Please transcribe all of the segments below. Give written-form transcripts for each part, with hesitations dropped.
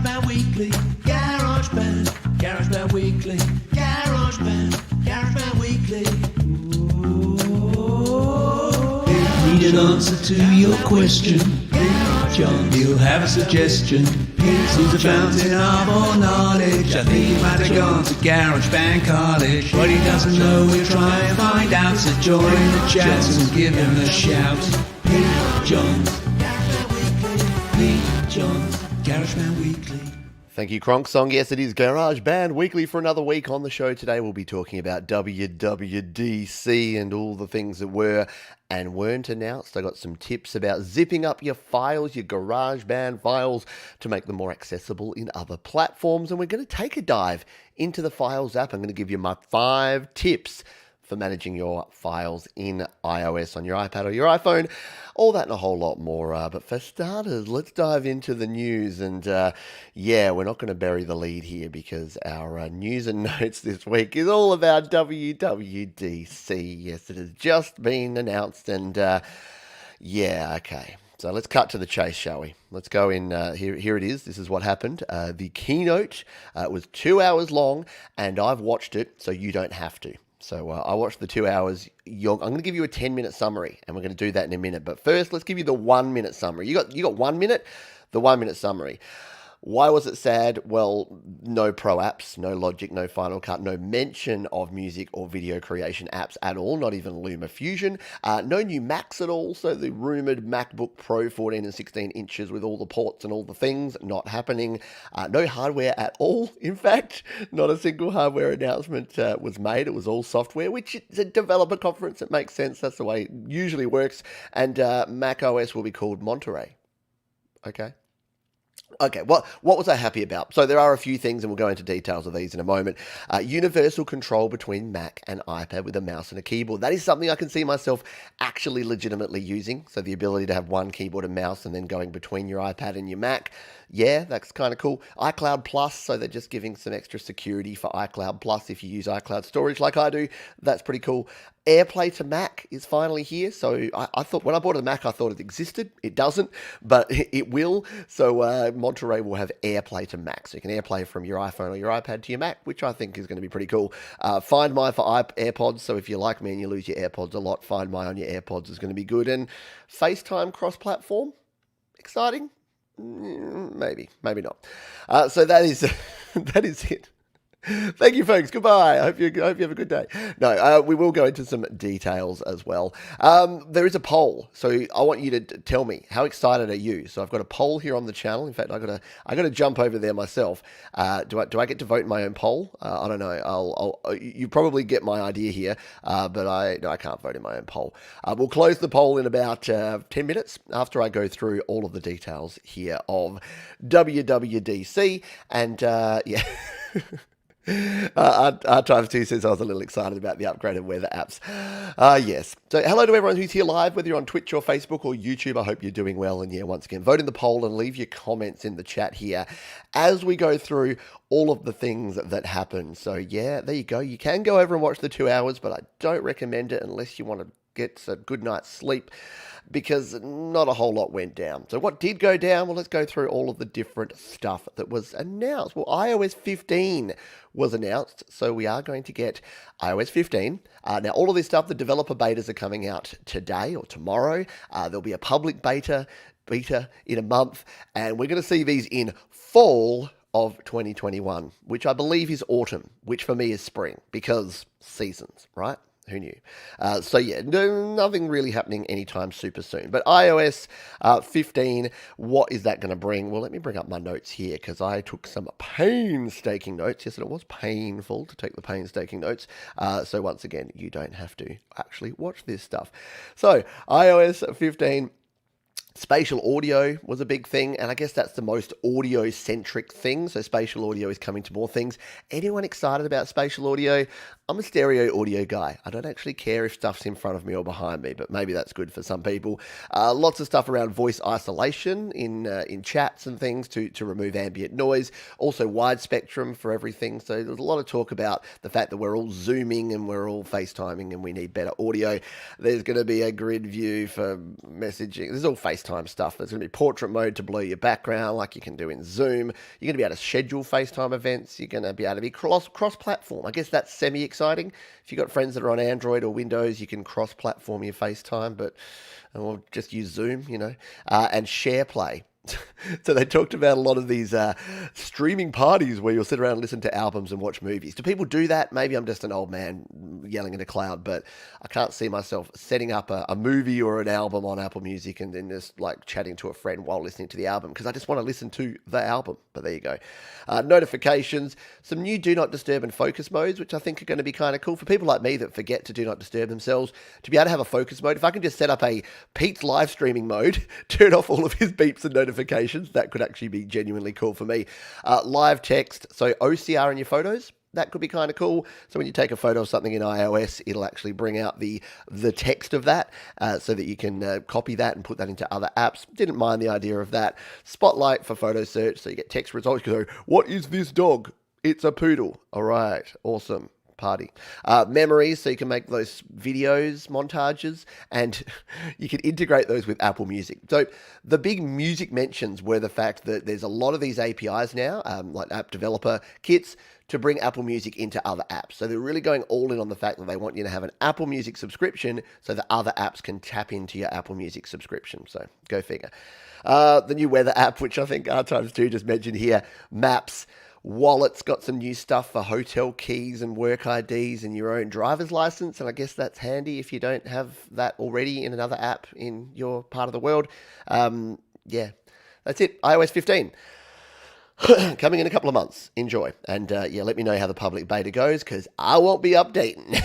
GarageBand Weekly, GarageBand Weekly, GarageBand Weekly. Ooh. Need an answer to your question, John, you'll have a suggestion. He's a fountain of all knowledge. I think he might have gone to GarageBand College. What he doesn't know, we'll try and find out. So join the chat and give him a shout. Hey, John, GarageBand Weekly. Thank you, Kronk Song. Yes, it is GarageBand Weekly for another week. On the show today, we'll be talking about WWDC and all the things that were and weren't announced. I got some tips about zipping up your files, your GarageBand files, to make them more accessible in other platforms. And we're going to take a dive into the Files app. I'm going to give you my 5 tips for managing your files in iOS on your iPad or your iPhone. All that and a whole lot more. But for starters, let's dive into the news. And we're not going to bury the lead here because our news and notes this week is all about WWDC. Yes, it has just been announced. And okay. So let's cut to the chase, shall we? Let's go in. Here it is. This is what happened. The keynote was 2 hours long, and I've watched it, so you don't have to. So I watched the 2 hours. I'm going to give you a 10-minute summary, and we're going to do that in a minute. But first, let's give you the 1-minute summary. You got 1 minute? The 1-minute summary. Why was it sad? Well, no pro apps, no Logic, no Final Cut, no mention of music or video creation apps at all, not even Luma Fusion. No new Macs at all, so the rumoured MacBook Pro 14 and 16 inches with all the ports and all the things, not happening. No hardware at all, in fact. Not a single hardware announcement was made. It was all software, which is a developer conference. It makes sense. That's the way it usually works. And macOS will be called Monterey. Okay, what was I happy about? So there are a few things, and we'll go into details of these in a moment. Universal control between Mac and iPad with a mouse and a keyboard. That is something I can see myself actually legitimately using. So the ability to have one keyboard and mouse and then going between your iPad and your Mac. Yeah, that's kind of cool. iCloud Plus, so they're just giving some extra security for iCloud Plus if you use iCloud storage like I do. That's pretty cool. AirPlay to Mac is finally here. So I thought when I bought a Mac, I thought it existed. It doesn't, but it will. So Monterey will have AirPlay to Mac. So you can AirPlay from your iPhone or your iPad to your Mac, which I think is going to be pretty cool. FindMy for AirPods. So if you're like me and you lose your AirPods a lot, FindMy on your AirPods is going to be good. And FaceTime cross-platform. Exciting? Maybe not. So that is it. Thank you, folks. Goodbye. I hope you have a good day. No, we will go into some details as well. There is a poll, so I want you to tell me, how excited are you? So I've got a poll here on the channel. In fact, I got to jump over there myself. Do I get to vote in my own poll? I don't know. You probably get my idea here, but I can't vote in my own poll. We'll close the poll in about 10 minutes after I go through all of the details here of WWDC and R-Times2 says I was a little excited about the upgraded weather apps. Yes. So hello to everyone who's here live, whether you're on Twitch or Facebook or YouTube. I hope you're doing well. And once again, vote in the poll and leave your comments in the chat here as we go through all of the things that happen. So there you go. You can go over and watch the 2 hours, but I don't recommend it unless you want to get a good night's sleep, because not a whole lot went down. So what did go down? Well, let's go through all of the different stuff that was announced. Well, iOS 15 was announced, so we are going to get iOS 15. Now, all of this stuff, the developer betas are coming out today or tomorrow. There'll be a public beta in a month, and we're going to see these in fall of 2021, which I believe is autumn, which for me is spring, because seasons, right? Who knew? Nothing really happening anytime super soon. But iOS 15, what is that going to bring? Well, let me bring up my notes here because I took some painstaking notes. Yes, and it was painful to take the painstaking notes. So once again, you don't have to actually watch this stuff. So iOS 15. Spatial audio was a big thing, and I guess that's the most audio-centric thing, so spatial audio is coming to more things. Anyone excited about spatial audio? I'm a stereo audio guy. I don't actually care if stuff's in front of me or behind me, but maybe that's good for some people. Lots of stuff around voice isolation in chats and things to remove ambient noise. Also wide spectrum for everything. So there's a lot of talk about the fact that we're all Zooming and we're all FaceTiming and we need better audio. There's going to be a grid view for messaging. There's all FaceTime stuff. There's going to be portrait mode to blur your background like you can do in Zoom. You're going to be able to schedule FaceTime events. You're going to be able to be cross-platform. I guess that's semi-exciting. If you've got friends that are on Android or Windows, you can cross-platform your FaceTime, but we'll just use Zoom, and SharePlay. So they talked about a lot of these streaming parties where you'll sit around and listen to albums and watch movies. Do people do that? Maybe I'm just an old man yelling in a cloud, but I can't see myself setting up a movie or an album on Apple Music and then just like chatting to a friend while listening to the album because I just want to listen to the album. But there you go. Notifications, some new Do Not Disturb and focus modes, which I think are going to be kind of cool for people like me that forget to Do Not Disturb themselves. To be able to have a focus mode, if I can just set up a Pete's live streaming mode, turn off all of his beeps and notifications, that could actually be genuinely cool for me. Live text, so OCR in your photos, that could be kind of cool. So when you take a photo of something in iOS, it'll actually bring out the text of that so that you can copy that and put that into other apps. Didn't mind the idea of that. Spotlight for photo search, so you get text results. You go, what is this dog? It's a poodle. All right, awesome. Party. Memories, so you can make those videos, montages, and you can integrate those with Apple Music. So the big music mentions were the fact that there's a lot of these APIs now, like app developer kits, to bring Apple Music into other apps. So they're really going all in on the fact that they want you to have an Apple Music subscription so that other apps can tap into your Apple Music subscription. So go figure. The new weather app, which I think R2 just mentioned here, Maps. Wallet's got some new stuff for hotel keys and work IDs and your own driver's license. And I guess that's handy if you don't have that already in another app in your part of the world. Yeah, that's it. iOS 15. Coming in a couple of months. Enjoy. And let me know how the public beta goes because I won't be updating.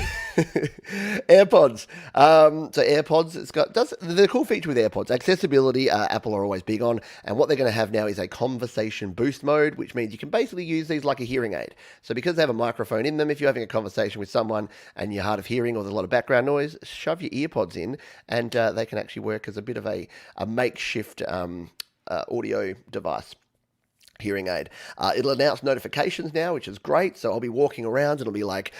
AirPods. So AirPods, it's got the cool feature with AirPods. Accessibility, Apple are always big on. And what they're going to have now is a conversation boost mode, which means you can basically use these like a hearing aid. So because they have a microphone in them, if you're having a conversation with someone and you're hard of hearing or there's a lot of background noise, shove your earpods in and they can actually work as a bit of a makeshift audio device. Hearing aid. It'll announce notifications now, which is great. So I'll be walking around and it'll be like,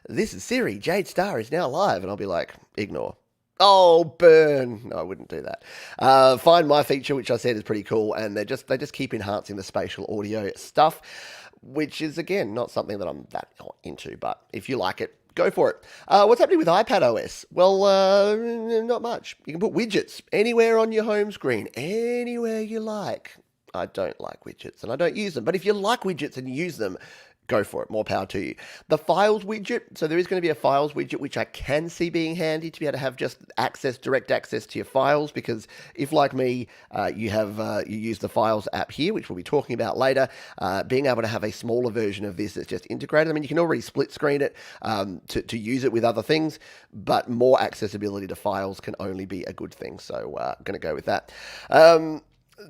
this is Siri, Jade Star is now live. And I'll be like, ignore. Oh, burn. No, I wouldn't do that. FindMy feature, which I said is pretty cool. And they just keep enhancing the spatial audio stuff, which is, again, not something that I'm that into. But if you like it, go for it. What's happening with iPadOS? Well, not much. You can put widgets anywhere on your home screen, anywhere you like. I don't like widgets and I don't use them. But if you like widgets and you use them, go for it. More power to you. The Files widget. So there is going to be a Files widget, which I can see being handy to be able to have just direct access to your files. Because if, like me, you use the Files app here, which we'll be talking about later, being able to have a smaller version of this that's just integrated. I mean, you can already split screen it to use it with other things, but more accessibility to files can only be a good thing. So I'm going to go with that.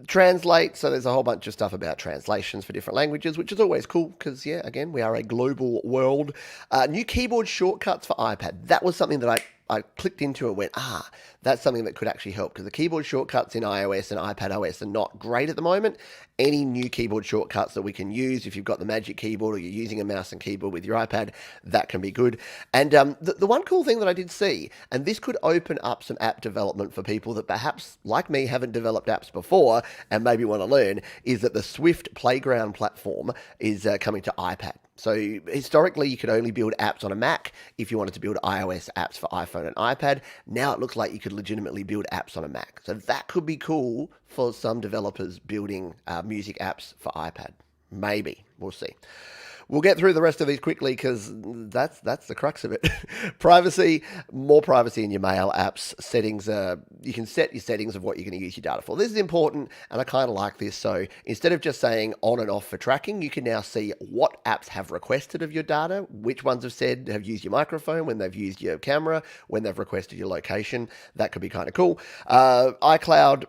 Translate, so there's a whole bunch of stuff about translations for different languages, which is always cool because, yeah, again, we are a global world. New keyboard shortcuts for iPad. That was something that I clicked into and went, that's something that could actually help because the keyboard shortcuts in iOS and iPadOS are not great at the moment. Any new keyboard shortcuts that we can use, if you've got the Magic Keyboard or you're using a mouse and keyboard with your iPad, that can be good. And the one cool thing that I did see, and this could open up some app development for people that perhaps, like me, haven't developed apps before and maybe want to learn, is that the Swift Playground platform is coming to iPad. So historically, you could only build apps on a Mac if you wanted to build iOS apps for iPhone and iPad. Now it looks like you could legitimately build apps on a Mac. So that could be cool for some developers building music apps for iPad. Maybe. We'll see. We'll get through the rest of these quickly because that's the crux of it. Privacy, more privacy in your mail apps. Settings, you can set your settings of what you're going to use your data for. This is important, and I kind of like this. So instead of just saying on and off for tracking, you can now see what apps have requested of your data, which ones have used your microphone, when they've used your camera, when they've requested your location. That could be kind of cool. iCloud.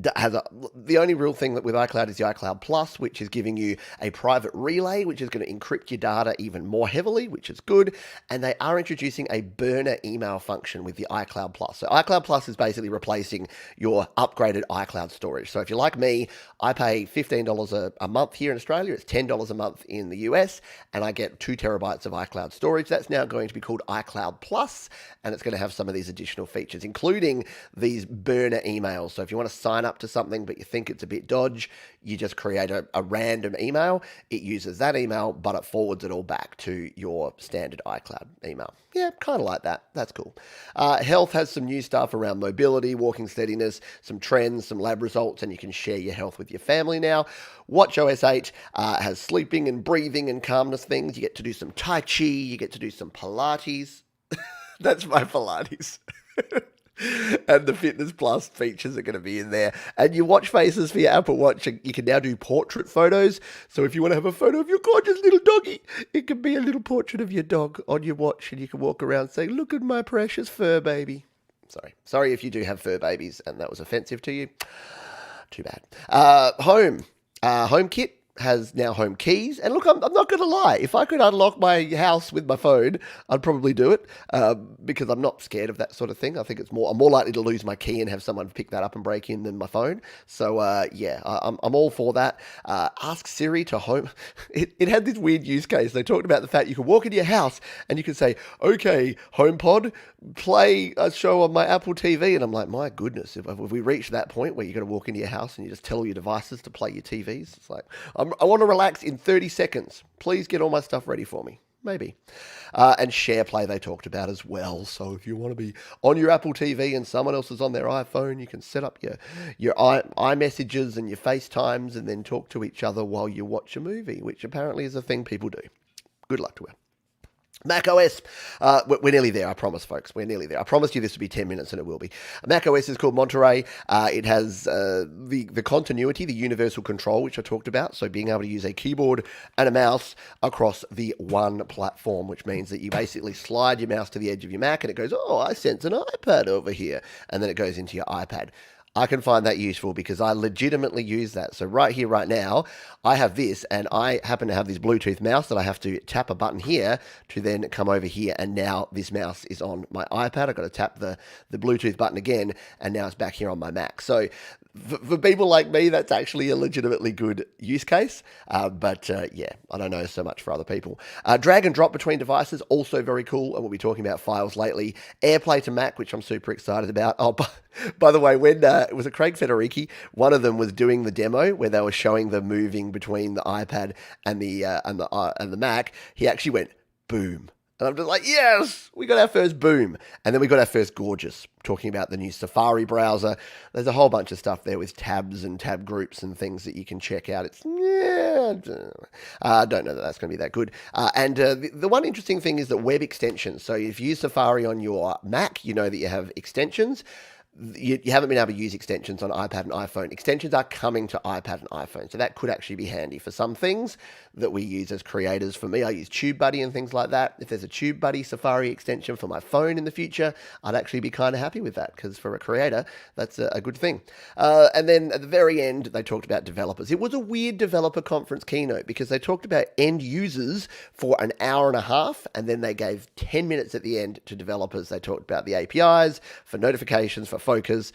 the only real thing that with iCloud is the iCloud Plus, which is giving you a private relay, which is going to encrypt your data even more heavily, which is good. And they are introducing a burner email function with the iCloud Plus. So iCloud Plus is basically replacing your upgraded iCloud storage. So if you're like me, I pay $15 a month here in Australia. It's $10 a month in the US, and I get 2 terabytes of iCloud storage. That's now going to be called iCloud Plus, and it's going to have some of these additional features, including these burner emails. So if you want to sign up to something but you think it's a bit dodge, you just create a random email. It uses that email, but it forwards it all back to your standard iCloud email. Yeah, kind of like that. That's cool. Health has some new stuff around mobility, walking steadiness, some trends, some lab results, and you can share your health with your family now. WatchOS 8 has sleeping and breathing and calmness things. You get to do some Tai Chi. You get to do some Pilates. That's my Pilates. And the Fitness Plus features are going to be in there. And your watch faces for your Apple Watch, you can now do portrait photos. So if you want to have a photo of your gorgeous little doggy, it can be a little portrait of your dog on your watch, and you can walk around saying, "Look at my precious fur baby." Sorry if you do have fur babies and that was offensive to you. Too bad. HomeKit has now home keys. And look, I'm not going to lie. If I could unlock my house with my phone, I'd probably do it because I'm not scared of that sort of thing. I think I'm more likely to lose my key and have someone pick that up and break in than my phone. So I'm all for that. Ask Siri to home. It had this weird use case. They talked about the fact you could walk into your house and you could say, "Okay, HomePod, play a show on my Apple TV." And I'm like, my goodness, if we reach that point where you're going to walk into your house and you just tell all your devices to play your TVs, it's like, I want to relax in 30 seconds. Please get all my stuff ready for me. Maybe. And SharePlay they talked about as well. So if you want to be on your Apple TV and someone else is on their iPhone, you can set up your iMessages and your FaceTimes and then talk to each other while you watch a movie, which apparently is a thing people do. Good luck to it. macOS, we're nearly there, I promise, folks. We're nearly there. I promised you this would be 10 minutes, and it will be. macOS is called Monterey. It has the continuity, the universal control, which I talked about, so being able to use a keyboard and a mouse across the one platform, which means that you basically slide your mouse to the edge of your Mac, and it goes, "Oh, I sense an iPad over here," and then it goes into your iPad. I can find that useful because I legitimately use that. So right here, right now, I have this, and I happen to have this Bluetooth mouse that I have to tap a button here to then come over here, and now this mouse is on my iPad. I've got to tap the Bluetooth button again, and now it's back here on my Mac. So for people like me, that's actually a legitimately good use case. But I don't know so much for other people. Drag and drop between devices, also very cool, and we'll be talking about files lately. AirPlay to Mac, which I'm super excited about. Oh, by the way, when it was Craig Federighi, one of them was doing the demo where they were showing the moving between the iPad and the Mac. He actually went boom. And I'm just like, yes, we got our first boom. And then we got our first gorgeous, talking about the new Safari browser. There's a whole bunch of stuff there with tabs and tab groups and things that you can check out. I don't know that that's going to be that good. The one interesting thing is that web extensions. So if you use Safari on your Mac, you know that you have extensions. You haven't been able to use extensions on iPad and iPhone. Extensions are coming to iPad and iPhone, so that could actually be handy for some things that we use as creators. For me, I use TubeBuddy and things like that. If there's a TubeBuddy Safari extension for my phone in the future, I'd actually be kind of happy with that, because for a creator, that's a good thing. And then at the very end, they talked about developers. It was a weird developer conference keynote because they talked about end users for an hour and a half, and then they gave 10 minutes at the end to developers. They talked about the APIs, for notifications, for focus,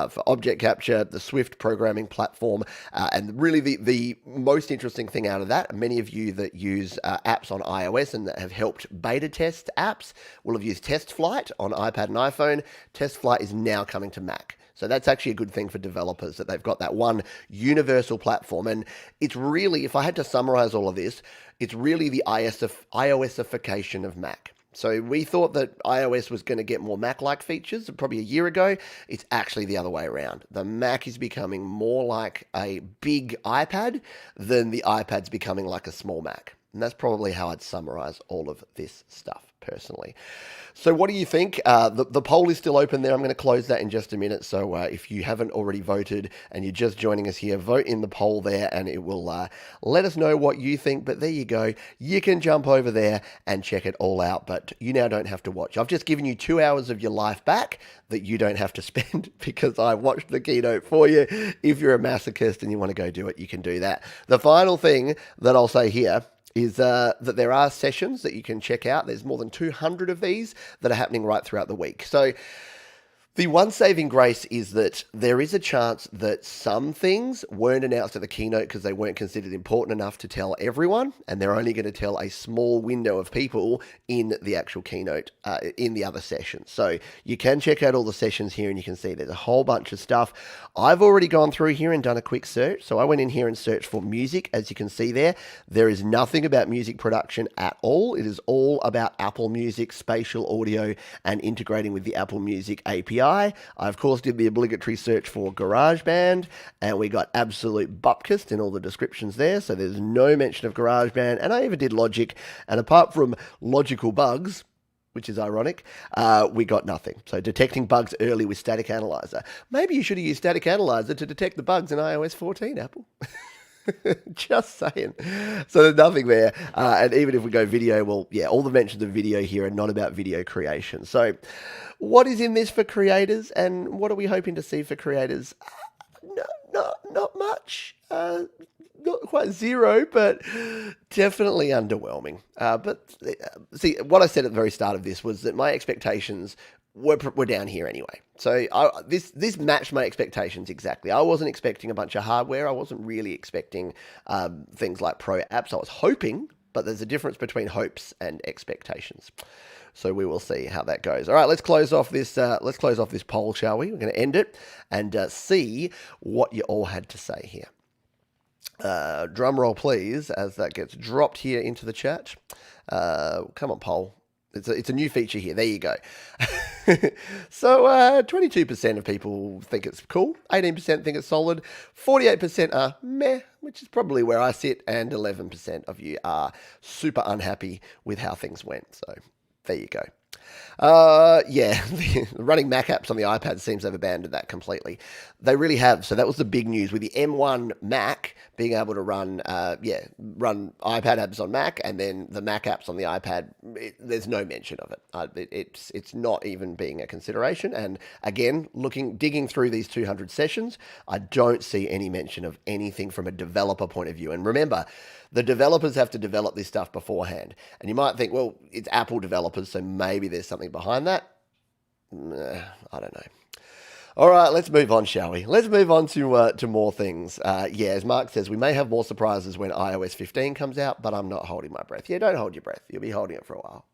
for object capture, the Swift programming platform, and really the most interesting thing out of that, many of you that use apps on iOS and that have helped beta test apps will have used TestFlight on iPad and iPhone. TestFlight is now coming to Mac. So that's actually a good thing for developers, that they've got that one universal platform. And it's really, if I had to summarize all of this, it's really the iOSification of Mac. So we thought that iOS was going to get more Mac-like features probably a year ago. It's actually the other way around. The Mac is becoming more like a big iPad than the iPad's becoming like a small Mac. And that's probably how I'd summarize all of this stuff personally. So what do you think? The poll is still open there. I'm going to close that in just a minute. So if you haven't already voted and you're just joining us here, vote in the poll there and it will let us know what you think. But there you go. You can jump over there and check it all out. But you now don't have to watch. I've just given you 2 hours of your life back that you don't have to spend because I watched the keynote for you. If you're a masochist and you want to go do it, you can do that. The final thing that I'll say here is that there are sessions that you can check out. There's more than 200 of these that are happening right throughout the week. So the one saving grace is that there is a chance that some things weren't announced at the keynote because they weren't considered important enough to tell everyone, and they're only going to tell a small window of people in the actual keynote, in the other sessions. So you can check out all the sessions here and you can see there's a whole bunch of stuff. I've already gone through here and done a quick search. So I went in here and searched for music. As you can see there, there is nothing about music production at all. It is all about Apple Music, spatial audio, and integrating with the Apple Music API. I, of course, did the obligatory search for GarageBand, and we got absolute bupkist in all the descriptions there, so there's no mention of GarageBand, and I even did Logic, and apart from logical bugs, which is ironic, we got nothing. So detecting bugs early with Static Analyzer. Maybe you should have used Static Analyzer to detect the bugs in iOS 14, Apple. Just saying. So there's nothing there. And even if we go video, well, yeah, all the mentions of video here are not about video creation. So what is in this for creators and what are we hoping to see for creators? Not much. Not quite zero, but definitely underwhelming. But see, what I said at the very start of this was that my expectations were down here anyway. So this matched my expectations exactly. I wasn't expecting a bunch of hardware. I wasn't really expecting things like pro apps. I was hoping, but there's a difference between hopes and expectations. So we will see how that goes. All right, let's close off this. Let's close off this poll, shall we? We're going to end it and see what you all had to say here. Drum roll, please, as that gets dropped here into the chat. Come on, poll. It's a new feature here. There you go. So 22% of people think it's cool. 18% think it's solid. 48% are meh, which is probably where I sit. And 11% of you are super unhappy with how things went. So there you go. Yeah, running Mac apps on the iPad seems to have abandoned that completely. They really have. So that was the big news with the M1 Mac being able to run iPad apps on Mac, and then the Mac apps on the iPad. There's no mention of it. It's not even being a consideration. And again, digging through these 200 sessions, I don't see any mention of anything from a developer point of view. And remember, the developers have to develop this stuff beforehand. And you might think, well, it's Apple developers, so maybe there's something behind that. I don't know. All right, let's move on, shall we? Let's move on to more things. Yeah, as Mark says, we may have more surprises when iOS 15 comes out, but I'm not holding my breath. Yeah, don't hold your breath. You'll be holding it for a while.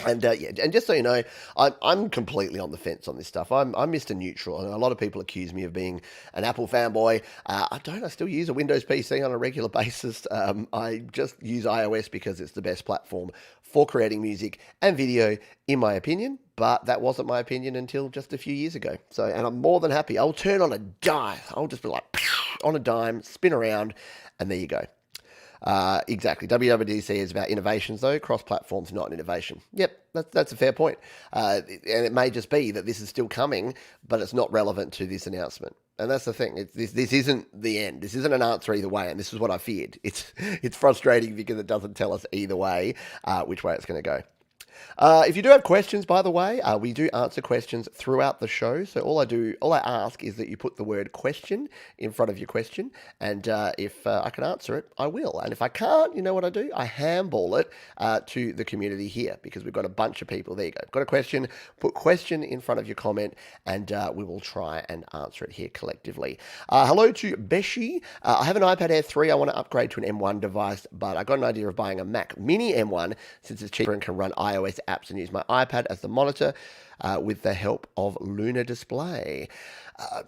And yeah, and just so you know, I'm completely on the fence on this stuff. I'm Mr. Neutral, and a lot of people accuse me of being an Apple fanboy. I don't. I still use a Windows PC on a regular basis. I just use iOS because it's the best platform for creating music and video, in my opinion. But that wasn't my opinion until just a few years ago. So, and I'm more than happy. I'll turn on a dime. I'll just be like, on a dime, spin around, and there you go. Exactly. WWDC is about innovations, though. Cross-platform's not an innovation. Yep, that's a fair point. And it may just be that this is still coming, but it's not relevant to this announcement. And that's the thing. This isn't the end. This isn't an answer either way, and this is what I feared. It's frustrating because it doesn't tell us either way which way it's going to go. If you do have questions, by the way, we do answer questions throughout the show. So all I ask is that you put the word question in front of your question. And if I can answer it, I will. And if I can't, you know what I do? I handball it to the community here because we've got a bunch of people. There you go. Got a question, put question in front of your comment, and we will try and answer it here collectively. Hello to Beshi. I have an iPad Air 3. I want to upgrade to an M1 device, but I got an idea of buying a Mac Mini M1 since it's cheaper and can run iOS apps and use my iPad as the monitor with the help of Luna Display. I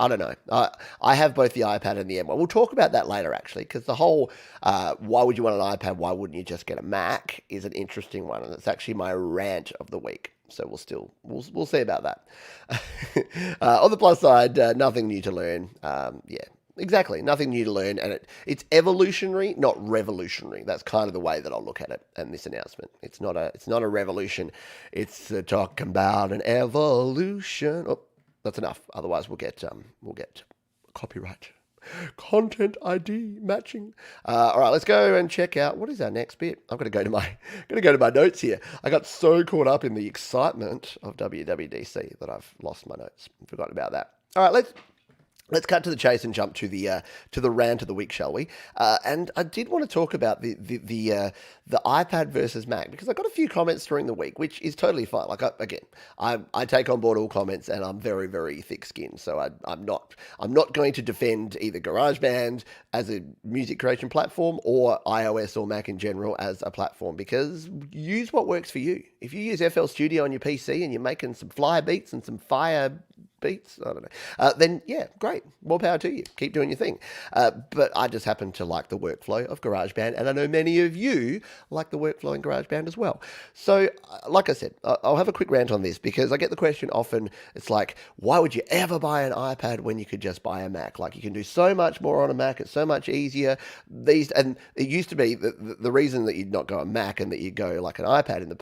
don't know. I have both the iPad and the M1. We'll talk about that later, actually, because the whole why would you want an iPad, why wouldn't you just get a Mac is an interesting one, and it's actually my rant of the week. So we'll see about that. On the plus side, nothing new to learn. exactly. Nothing new to learn, and it's evolutionary, not revolutionary. That's kind of the way that I'll look at it. And this announcement, it's not a revolution. It's talking about an evolution. Oh, that's enough. Otherwise, we'll get copyright. Content ID matching. All right, let's go and check out what is our next bit. I'm going to go to my notes here. I got so caught up in the excitement of WWDC that I've lost my notes. Forgotten about that. All right, let's cut to the chase and jump to the rant of the week, shall we? And I did want to talk about the iPad versus Mac, because I got a few comments during the week, which is totally fine. Like I take on board all comments, and I'm very, very thick-skinned, so I'm not going to defend either GarageBand as a music creation platform or iOS or Mac in general as a platform, because use what works for you. If you use FL Studio on your PC and you're making some fly beats and some fire beats, I don't know, then yeah, great, more power to you, keep doing your thing. But I just happen to like the workflow of GarageBand, and I know many of you like the workflow in GarageBand as well. So like I said, I'll have a quick rant on this, because I get the question often. It's like, why would you ever buy an iPad when you could just buy a Mac? Like, you can do so much more on a Mac, it's so much easier. And it used to be the reason that you'd not go a Mac and that you'd go like an iPad in the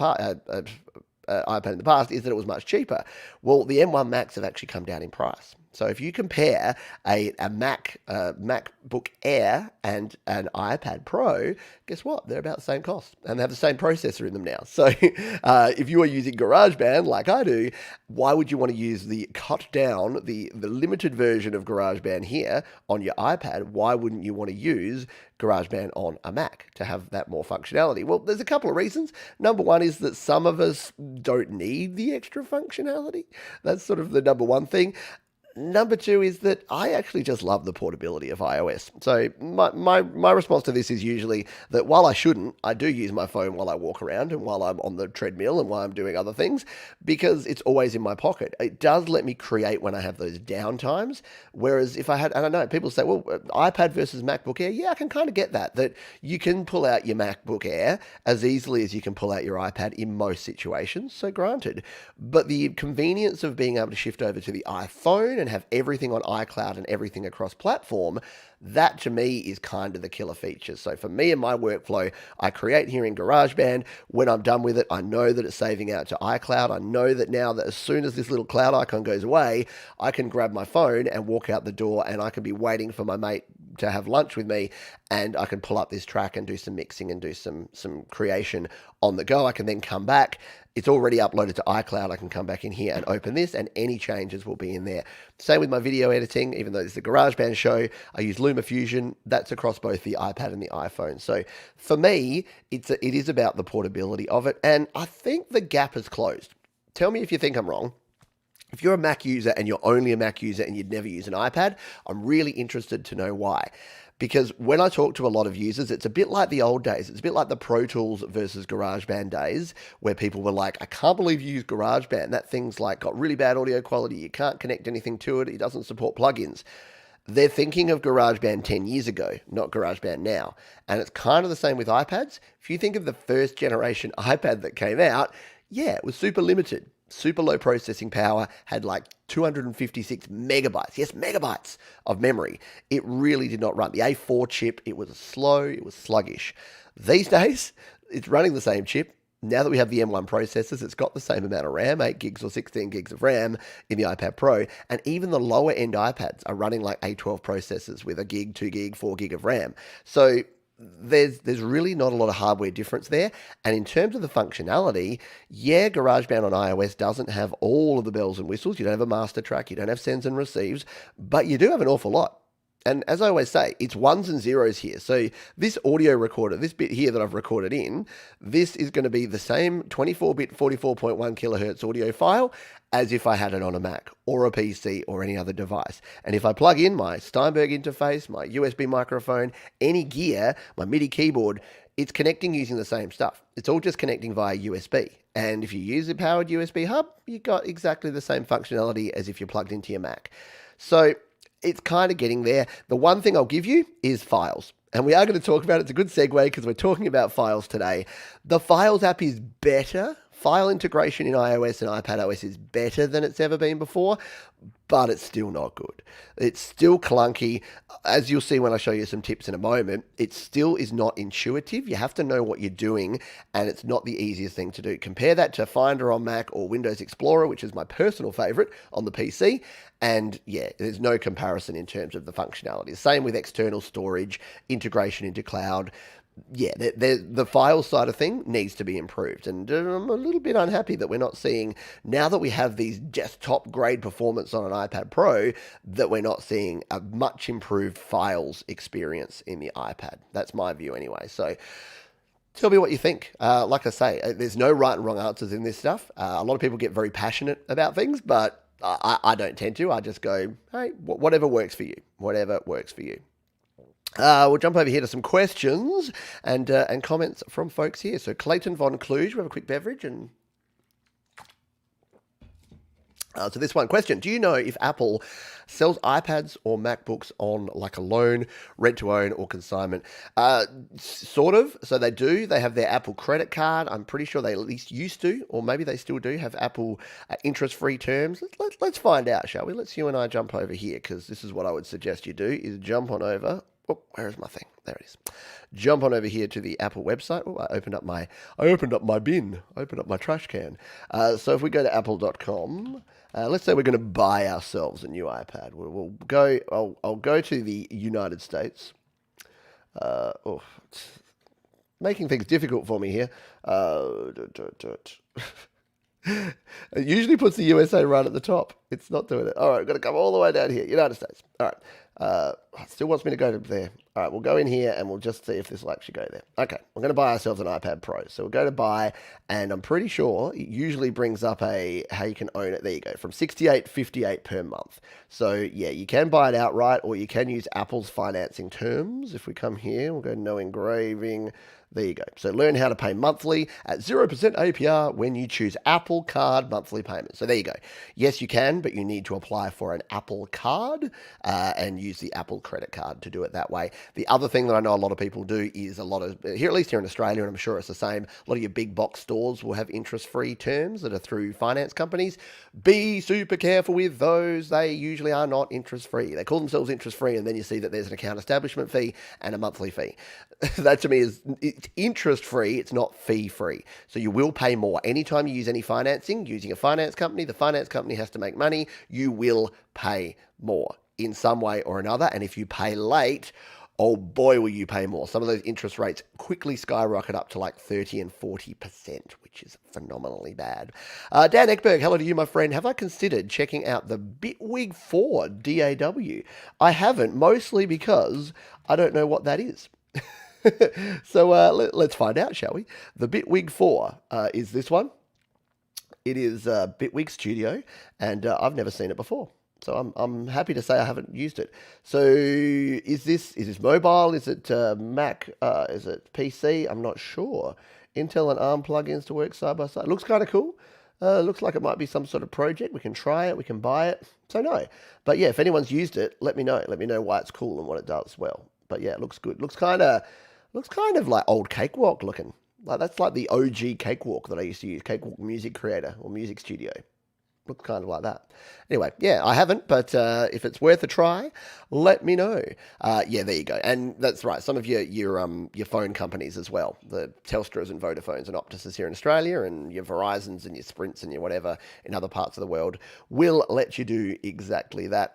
past is that it was much cheaper. Well, the M1 Macs have actually come down in price. So if you compare a MacBook Air and an iPad Pro, guess what? They're about the same cost, and they have the same processor in them now. So if you are using GarageBand like I do, why would you want to use the cut down, the limited version of GarageBand here on your iPad? Why wouldn't you want to use GarageBand on a Mac to have that more functionality? Well, there's a couple of reasons. Number one is that some of us don't need the extra functionality. That's sort of the number one thing. Number two is that I actually just love the portability of iOS. So my response to this is usually that while I shouldn't, I do use my phone while I walk around and while I'm on the treadmill and while I'm doing other things, because it's always in my pocket. It does let me create when I have those down times. Whereas if I had, and I know people say, well, iPad versus MacBook Air. Yeah, I can kind of get that you can pull out your MacBook Air as easily as you can pull out your iPad in most situations. So granted, but the convenience of being able to shift over to the iPhone and have everything on iCloud and everything across platform, that to me is kind of the killer feature. So for me and my workflow, I create here in GarageBand. When I'm done with it, I know that it's saving out to iCloud. I know that now that as soon as this little cloud icon goes away, I can grab my phone and walk out the door, and I can be waiting for my mate to have lunch with me, and I can pull up this track and do some mixing and do some creation on the go. I can then come back. It's already uploaded to iCloud. I can come back in here and open this, and any changes will be in there. Same with my video editing. Even though this is a GarageBand show, I use LumaFusion. That's across both the iPad and the iPhone. So for me, it is about the portability of it, and I think the gap has closed. Tell me if you think I'm wrong. If you're a Mac user and you're only a Mac user and you'd never use an iPad, I'm really interested to know why. Because when I talk to a lot of users, it's a bit like the old days. It's a bit like the Pro Tools versus GarageBand days, where people were like, I can't believe you use GarageBand. That thing's like got really bad audio quality. You can't connect anything to it. It doesn't support plugins. They're thinking of GarageBand 10 years ago, not GarageBand now. And it's kind of the same with iPads. If you think of the first generation iPad that came out, yeah, it was super limited. Super low processing power, had like 256 megabytes, yes, megabytes of memory. It really did not run. The A4 chip, it was slow, it was sluggish. These days, it's running the same chip. Now that we have the M1 processors, it's got the same amount of RAM, 8 gigs or 16 gigs of RAM in the iPad Pro, and even the lower end iPads are running like A12 processors with a gig, 2 gig, 4 gig of RAM. So there's really not a lot of hardware difference there. And in terms of the functionality, yeah, GarageBand on iOS doesn't have all of the bells and whistles. You don't have a master track, you don't have sends and receives, but you do have an awful lot. And as I always say, it's ones and zeros here. So this audio recorder, this bit here that I've recorded in, this is going to be the same 24-bit 44.1 kilohertz audio file as if I had it on a Mac or a PC or any other device. And if I plug in my Steinberg interface, my USB microphone, any gear, my MIDI keyboard, it's connecting using the same stuff. It's all just connecting via USB. And if you use a powered USB hub, you've got exactly the same functionality as if you're plugged into your Mac. So it's kind of getting there. The one thing I'll give you is files. And we are going to talk about it. It's a good segue because we're talking about files today. The Files app is better File integration in iOS and iPadOS is better than it's ever been before, but it's still not good. It's still clunky. As you'll see when I show you some tips in a moment, it still is not intuitive. You have to know what you're doing, and it's not the easiest thing to do. Compare that to Finder on Mac or Windows Explorer, which is my personal favorite on the PC, and yeah, there's no comparison in terms of the functionality. Same with external storage, integration into cloud. Yeah, the file side of thing needs to be improved. And I'm a little bit unhappy that we're not seeing, now that we have these desktop grade performance on an iPad Pro, that we're not seeing a much improved files experience in the iPad. That's my view anyway. So tell me what you think. Like I say, there's no right and wrong answers in this stuff. A lot of people get very passionate about things, but I don't tend to. I just go, hey, whatever works for you. Whatever works for you. We'll jump over here to some questions and comments from folks here. So Clayton Von Kluge, we have a quick beverage. And so this one question, do you know if Apple sells iPads or MacBooks on like a loan, rent to own, or consignment? Sort of. So they do. They have their Apple credit card. I'm pretty sure they at least used to, or maybe they still do, have Apple interest-free terms. Let's find out, shall we? Let's you and I jump over here, because this is what I would suggest you do, is jump on over. Oh, where is my thing? There it is. Jump on over here to the Apple website. Oh, I opened up my bin. I opened up my trash can. So if we go to apple.com, let's say we're going to buy ourselves a new iPad. We'll go. I'll go to the United States. It's making things difficult for me here. It usually puts the USA right at the top. It's not doing it. All right, we've got to come all the way down here. United States. All right. It still wants me to go to there. All right, we'll go in here and we'll just see if this will actually go there. Okay, we're going to buy ourselves an iPad Pro. So we'll go to buy, and I'm pretty sure it usually brings up how you can own it. There you go, from $68.58 per month. So yeah, you can buy it outright, or you can use Apple's financing terms. If we come here, we'll go no engraving. There you go. So learn how to pay monthly at 0% APR when you choose Apple Card monthly payments. So there you go. Yes, you can, but you need to apply for an Apple Card and use the Apple credit card to do it that way. The other thing that I know a lot of people do is at least here in Australia, and I'm sure it's the same, a lot of your big box stores will have interest-free terms that are through finance companies. Be super careful with those. They usually are not interest-free. They call themselves interest-free, and then you see that there's an account establishment fee and a monthly fee. That to me is, it's interest-free, it's not fee-free. So you will pay more. Anytime you use any financing, using a finance company, the finance company has to make money. You will pay more in some way or another. And if you pay late, oh boy, will you pay more. Some of those interest rates quickly skyrocket up to like 30 and 40%, which is phenomenally bad. Dan Ekberg, hello to you, my friend. Have I considered checking out the Bitwig 4 DAW? I haven't, mostly because I don't know what that is. So let's find out, shall we? The Bitwig 4 is this one. It is Bitwig Studio, and I've never seen it before. So I'm happy to say I haven't used it. So is this mobile? Is it Mac? Is it PC? I'm not sure. Intel and ARM plugins to work side by side. Looks kind of cool. Looks like it might be some sort of project. We can try it. We can buy it. So no. But yeah, if anyone's used it, let me know. Let me know why it's cool and what it does well. But yeah, it looks good. Looks kind of like old Cakewalk looking. Like that's like the OG Cakewalk that I used to use. Cakewalk Music Creator or Music Studio. Looks kind of like that. Anyway, yeah, I haven't, but if it's worth a try, let me know. Yeah, there you go. And that's right. Some of your phone companies as well, the Telstras and Vodafones and Optuses here in Australia, and your Verizons and your Sprints and your whatever in other parts of the world will let you do exactly that.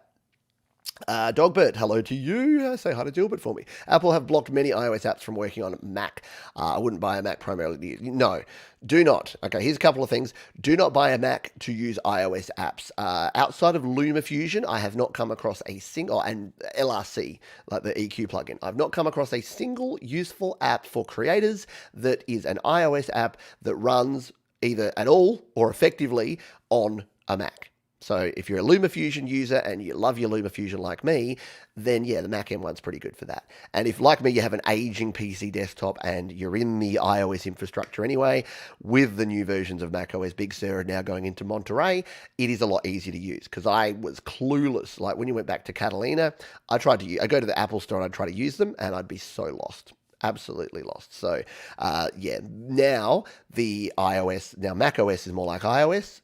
Dogbert, hello to you. Say hi to Dilbert for me. Apple have blocked many iOS apps from working on Mac. I wouldn't buy a Mac primarily. No, do not. Okay, here's a couple of things. Do not buy a Mac to use iOS apps. Outside of LumaFusion, I have not come across a single, and LRC, like the EQ plugin, I've not come across a single useful app for creators that is an iOS app that runs either at all or effectively on a Mac. So if you're a LumaFusion user and you love your LumaFusion like me, then yeah, the Mac M1's pretty good for that. And if, like me, you have an aging PC desktop and you're in the iOS infrastructure anyway, with the new versions of macOS Big Sur now going into Monterey, it is a lot easier to use, because I was clueless. Like when you went back to Catalina, I go to the Apple store and I'd try to use them and I'd be so lost. absolutely lost. So, now now macOS is more like iOS.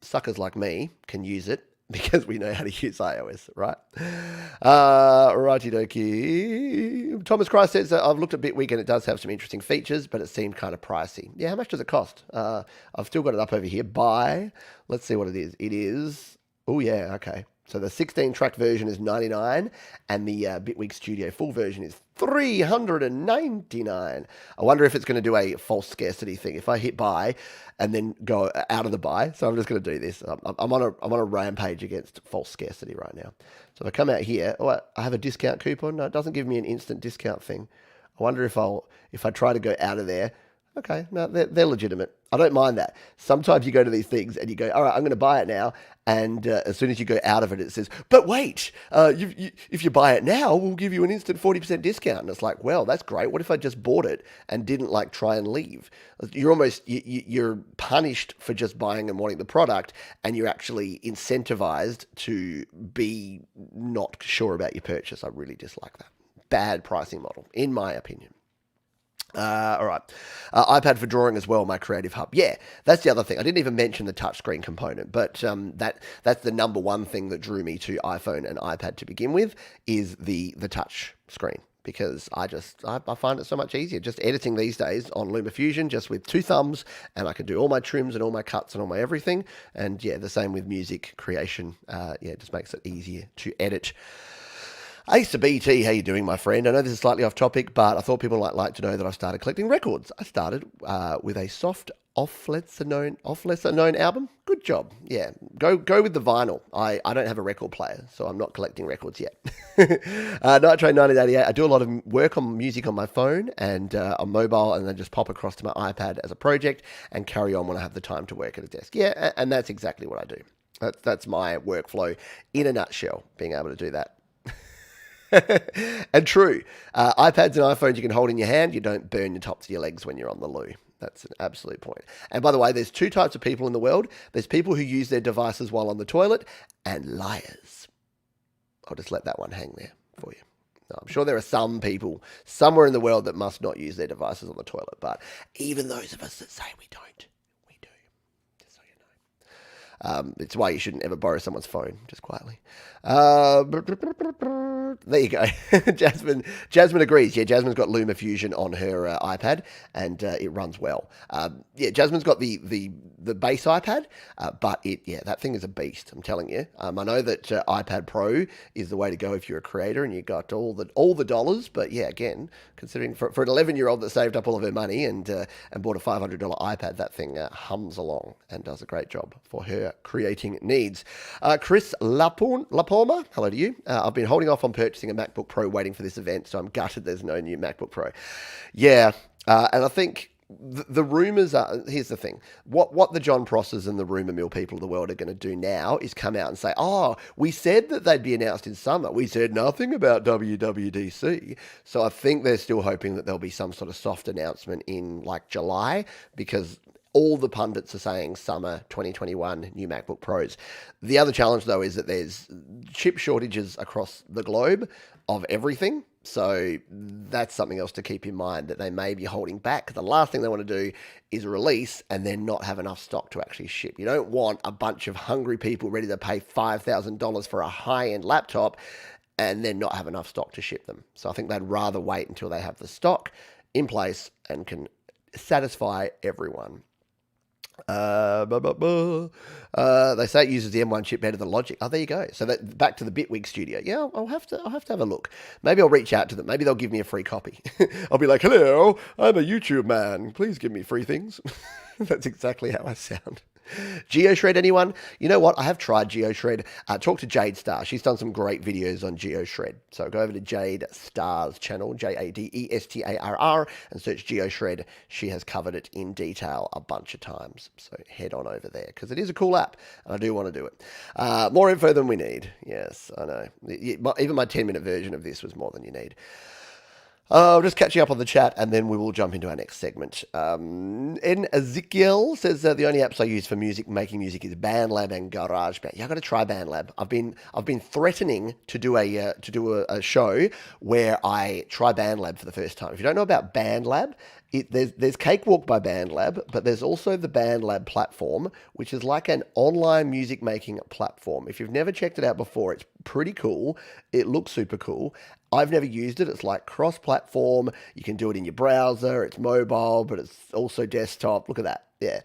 Suckers like me can use it because we know how to use iOS, right? Righty dokey. Thomas Christ says that I've looked at Bitweek and it does have some interesting features, but it seemed kind of pricey. Yeah, how much does it cost? I've still got it up over here. Let's see what it is. It is, oh yeah, okay. So the 16-track version is $99, and the Bitweek Studio full version is $399. I wonder if it's going to do a false scarcity thing. If I hit buy and then go out of the buy, so I'm just going to do this. I'm on a rampage against false scarcity right now. So if I come out here, I have a discount coupon. No, it doesn't give me an instant discount thing. I wonder if I try to go out of there. Okay, no, they're legitimate. I don't mind that. Sometimes you go to these things and you go, all right, I'm going to buy it now. And as soon as you go out of it, it says, but wait, if you buy it now, we'll give you an instant 40% discount. And it's like, well, that's great. What if I just bought it and didn't try and leave? You're punished for just buying and wanting the product, and you're actually incentivized to be not sure about your purchase. I really dislike that. Bad pricing model, in my opinion. All right. iPad for drawing as well, my Creative Hub. Yeah, that's the other thing. I didn't even mention the touchscreen component, but that's the number one thing that drew me to iPhone and iPad to begin with is the touch screen, because I find it so much easier. Just editing these days on LumaFusion, just with two thumbs, and I can do all my trims and all my cuts and all my everything. And yeah, the same with music creation. It just makes it easier to edit. Ace to BT, how you doing, my friend? I know this is slightly off topic, but I thought people might like to know that I've started collecting records. I started with a soft off lesser known album. Good job. Yeah, go with the vinyl. I don't have a record player, so I'm not collecting records yet. Night Train 1988. I do a lot of work on music on my phone and on mobile, and then just pop across to my iPad as a project and carry on when I have the time to work at a desk. Yeah, and that's exactly what I do. That's my workflow in a nutshell, being able to do that. And true, iPads and iPhones you can hold in your hand. You don't burn your tops of your legs when you're on the loo. That's an absolute point. And by the way, there's two types of people in the world. There's people who use their devices while on the toilet, and liars. I'll just let that one hang there for you. Now, I'm sure there are some people somewhere in the world that must not use their devices on the toilet, but even those of us that say we don't, we do. Just so you know. It's why you shouldn't ever borrow someone's phone, just quietly. There you go. Jasmine agrees. Yeah, Jasmine's got LumaFusion on her iPad, and it runs well. Jasmine's got the base iPad, but that thing is a beast. I'm telling you. I know that iPad Pro is the way to go if you're a creator and you got all the dollars. But yeah, again, considering for an 11-year-old that saved up all of her money and bought a $500 iPad, that thing hums along and does a great job for her creating needs. Chris Lapalma, hello to you. I've been holding off on purchasing a MacBook Pro waiting for this event, so I'm gutted there's no new MacBook Pro. Yeah, and I think the rumors are, here's the thing, what the John Prosses and the rumor mill people of the world are going to do now is come out and say, we said that they'd be announced in summer. We said nothing about WWDC. So I think they're still hoping that there'll be some sort of soft announcement in July, because all the pundits are saying summer 2021 new MacBook Pros. The other challenge, though, is that there's chip shortages across the globe of everything. So that's something else to keep in mind, that they may be holding back. The last thing they want to do is release and then not have enough stock to actually ship. You don't want a bunch of hungry people ready to pay $5,000 for a high-end laptop and then not have enough stock to ship them. So I think they'd rather wait until they have the stock in place and can satisfy everyone. They say it uses the M1 chip better than Logic. Oh, there you go. So that back to the Bitweek Studio. Yeah, I'll have to have a look. Maybe I'll reach out to them. Maybe they'll give me a free copy. I'll be like, hello, I'm a YouTube man. Please give me free things. That's exactly how I sound. GeoShred, anyone? You know what? I have tried GeoShred. Talk to Jade Star. She's done some great videos on GeoShred. So go over to Jade Star's channel, JADESTARR, and search GeoShred. She has covered it in detail a bunch of times. So head on over there, because it is a cool app, and I do want to do it. More info than we need. Yes, I know. Even my 10-minute version of this was more than you need. Just catching up on the chat, and then we will jump into our next segment. N. Ezekiel says the only apps I use for making music is BandLab and GarageBand. Yeah, I got to try BandLab. I've been threatening to do a show where I try BandLab for the first time. If you don't know about BandLab, there's Cakewalk by BandLab, but there's also the BandLab platform, which is like an online music making platform. If you've never checked it out before, it's pretty cool. It looks super cool. I've never used it. It's like cross-platform. You can do it in your browser. It's mobile, but it's also desktop. Look at that. Yeah.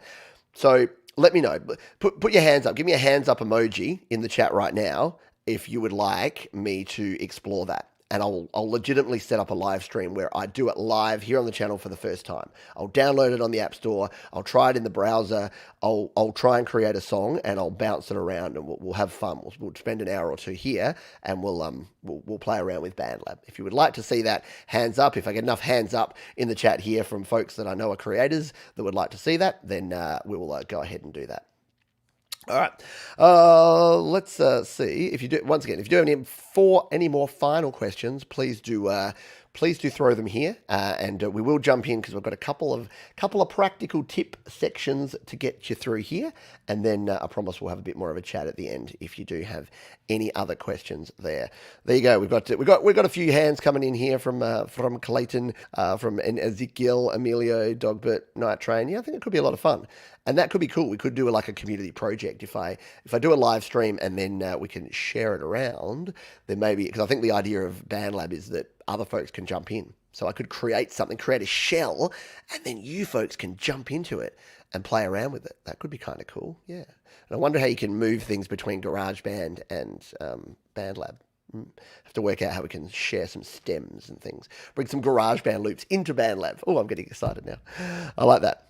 So let me know. Put your hands up. Give me a hands up emoji in the chat right now if you would like me to explore that. And I'll legitimately set up a live stream where I do it live here on the channel for the first time. I'll download it on the App Store. I'll try it in the browser. I'll try and create a song, and I'll bounce it around, and we'll have fun. We'll spend an hour or two here, and we'll play around with BandLab. If you would like to see that, hands up. If I get enough hands up in the chat here from folks that I know are creators that would like to see that, then we will go ahead and do that. All right, let's see if you do. Once again, if you do have any more final questions, please do throw them here, and we will jump in because we've got a couple of practical tip sections to get you through here, and then I promise we'll have a bit more of a chat at the end if you do have any other questions there. There you go. We've got a few hands coming in here from Clayton, from Ezekiel, Emilio, Dogbert, Night Train. Yeah, I think it could be a lot of fun. And that could be cool. We could do like a community project. If I do a live stream and then we can share it around, then maybe, because I think the idea of BandLab is that other folks can jump in. So I could create a shell, and then you folks can jump into it and play around with it. That could be kind of cool. Yeah. And I wonder how you can move things between GarageBand and BandLab. Have to work out how we can share some stems and things. Bring some GarageBand loops into BandLab. Oh, I'm getting excited now. I like that.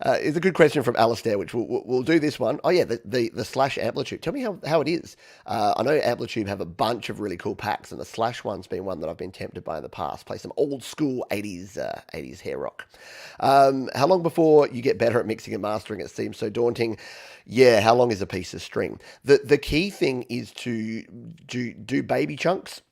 It's a good question from Alistair, which we'll do this one. Oh yeah, the Slash Amplitude. Tell me how it is. I know Amplitude have a bunch of really cool packs, and the Slash one's been one that I've been tempted by in the past. Play some old school 80s hair rock. How long before you get better at mixing and mastering? It seems so daunting. Yeah, how long is a piece of string? The key thing is to do baby chunks.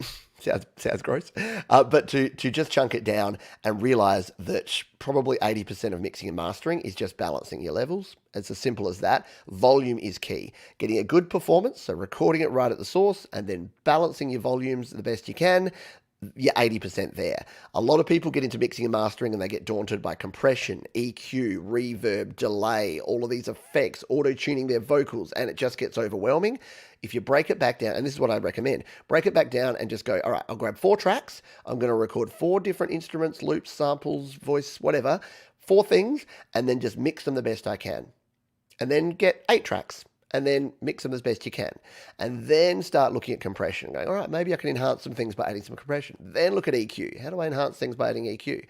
Sounds gross, but to just chunk it down and realize that probably 80% of mixing and mastering is just balancing your levels. It's as simple as that. Volume is key. Getting a good performance, so recording it right at the source and then balancing your volumes the best you can. You're 80% there. A lot of people get into mixing and mastering and they get daunted by compression, EQ, reverb, delay, all of these effects, auto-tuning their vocals, and it just gets overwhelming. If you break it back down, and this is what I'd recommend, break it back down and just go, all right, I'll grab 4 tracks. I'm going to record 4 different instruments, loops, samples, voice, whatever, 4 things, and then just mix them the best I can. And then get 8 tracks. And then mix them as best you can. And then start looking at compression. Going, all right, maybe I can enhance some things by adding some compression. Then look at EQ. How do I enhance things by adding EQ?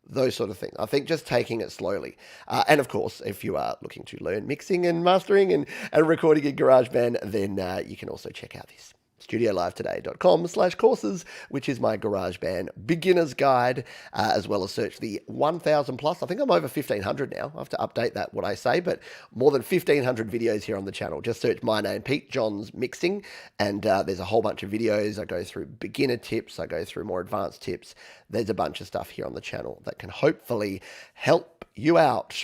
Those sort of things. I think just taking it slowly. And of course, if you are looking to learn mixing and mastering and recording in GarageBand, then you can also check out this studiolivetoday.com/courses, which is my GarageBand beginner's guide, as well as search the 1,000 plus. I think I'm over 1,500 now. I have to update that, what I say, but more than 1,500 videos here on the channel. Just search my name, Pete Johns Mixing, and there's a whole bunch of videos. I go through beginner tips. I go through more advanced tips. There's a bunch of stuff here on the channel that can hopefully help you out.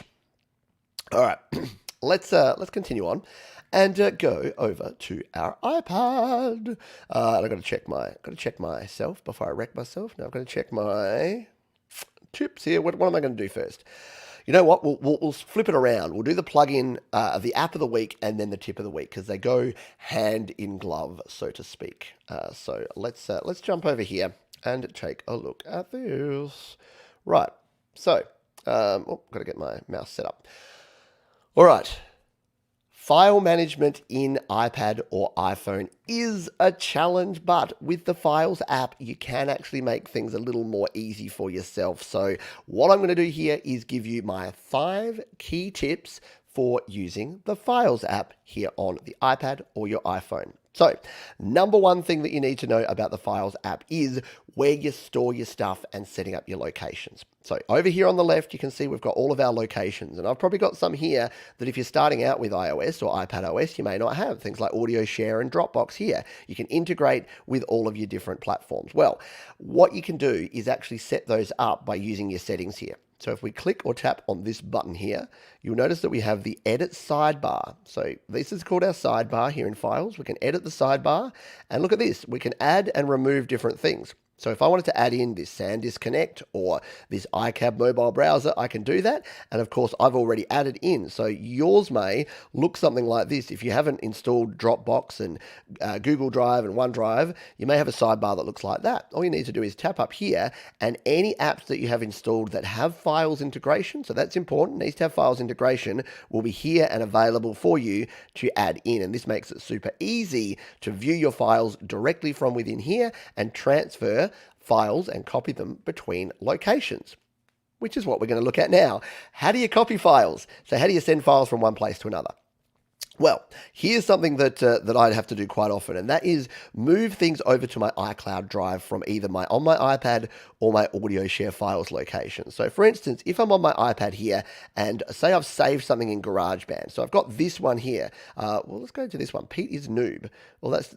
All right, let's continue on. And go over to our iPad. I've got to check myself before I wreck myself. Now I've got to check my tips here. What am I going to do first? You know what? We'll flip it around. We'll do the plugin, the app of the week, and then the tip of the week because they go hand in glove, so to speak. So let's jump over here and take a look at this. Right. So got to get my mouse set up. All right. File management in iPad or iPhone is a challenge, but with the Files app, you can actually make things a little more easy for yourself. So what I'm going to do here is give you my 5 key tips for using the Files app here on the iPad or your iPhone. So, number one thing that you need to know about the Files app is where you store your stuff and setting up your locations. So over here on the left, you can see we've got all of our locations, and I've probably got some here that if you're starting out with iOS or iPadOS, you may not have. Things like Audio Share and Dropbox here. You can integrate with all of your different platforms. Well, what you can do is actually set those up by using your settings here. So if we click or tap on this button here, you'll notice that we have the edit sidebar. So this is called our sidebar here in Files. We can edit the sidebar, and look at this. We can add and remove different things. So if I wanted to add in this SanDisk Connect or this iCab mobile browser, I can do that. And of course, I've already added in. So yours may look something like this. If you haven't installed Dropbox and Google Drive and OneDrive, you may have a sidebar that looks like that. All you need to do is tap up here, and any apps that you have installed that have Files integration, so that's important, needs to have Files integration, will be here and available for you to add in. And this makes it super easy to view your files directly from within here and transfer files and copy them between locations, which is what we're going to look at now. How do you copy files? So how do you send files from one place to another? Well, here's something that I'd have to do quite often, and that is move things over to my iCloud drive from either on my iPad or my Audio Share Files location. So for instance, if I'm on my iPad here and say I've saved something in GarageBand, so I've got this one here. Well, let's go to this one. Pete is noob. Well, that's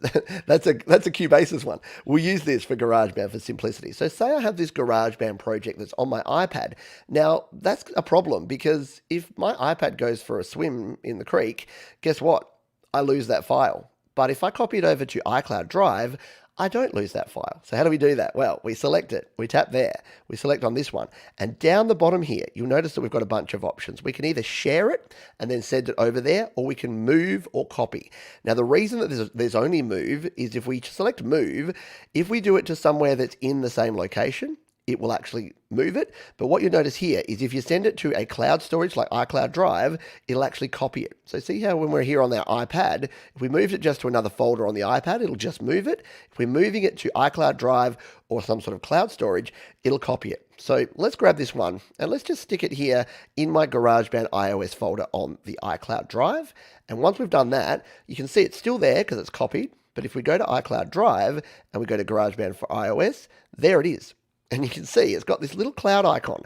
a Cubasis one. We'll use this for GarageBand for simplicity. So say I have this GarageBand project that's on my iPad. Now, that's a problem because if my iPad goes for a swim in the creek, guess what? I lose that file. But if I copy it over to iCloud Drive, I don't lose that file. So how do we do that? Well, we select it. We tap there. We select on this one. And down the bottom here, you'll notice that we've got a bunch of options. We can either share it and then send it over there, or we can move or copy. Now, the reason that there's only move is if we select move, if we do it to somewhere that's in the same location, it will actually move it. But what you'll notice here is if you send it to a cloud storage like iCloud Drive, it'll actually copy it. So see how when we're here on our iPad, if we moved it just to another folder on the iPad, it'll just move it. If we're moving it to iCloud Drive or some sort of cloud storage, it'll copy it. So let's grab this one and let's just stick it here in my GarageBand iOS folder on the iCloud Drive. And once we've done that, you can see it's still there because it's copied. But if we go to iCloud Drive and we go to GarageBand for iOS, there it is. And you can see it's got this little cloud icon.